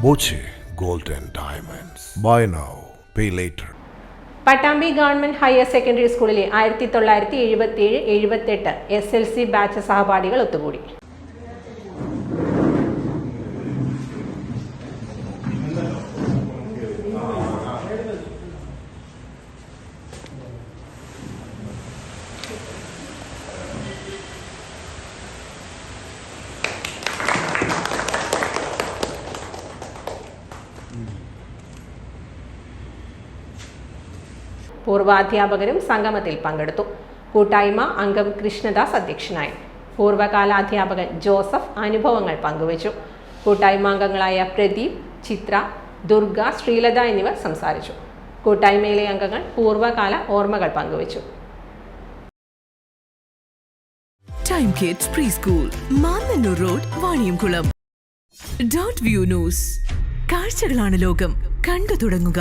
Boche Gold and Diamonds. Buy now, pay later. Pattambi government higher secondary സ്കൂളിലെ 1977-78 SLC batch സഹപാഠികൾ ഒത്തുകൂടി. പൂർവാധ്യാപകരും സംഗമത്തിൽ പങ്കെടുത്തു. കൂട്ടായ്മ അംഗം കൃഷ്ണദാസ് അധ്യക്ഷനായി. പൂർവ്വകാലാധ്യാപകൻ ജോസഫ് അനുഭവങ്ങൾ പങ്കുവച്ചു. കൂട്ടായ്മ അംഗങ്ങളായ പ്രദീപ്, ചിത്ര, ദുർഗ, ശ്രീലത എന്നിവർ സംസാരിച്ചു. കൂട്ടായ്മയിലെ അംഗങ്ങൾ പൂർവ്വകാല ഓർമ്മകൾ പങ്കുവച്ചു. Time kids pre school, Mannannur road, Vaniyamkulam. .View news. കാഴ്ചകളാണ് ലോകം, കണ്ടു തുടങ്ങുക.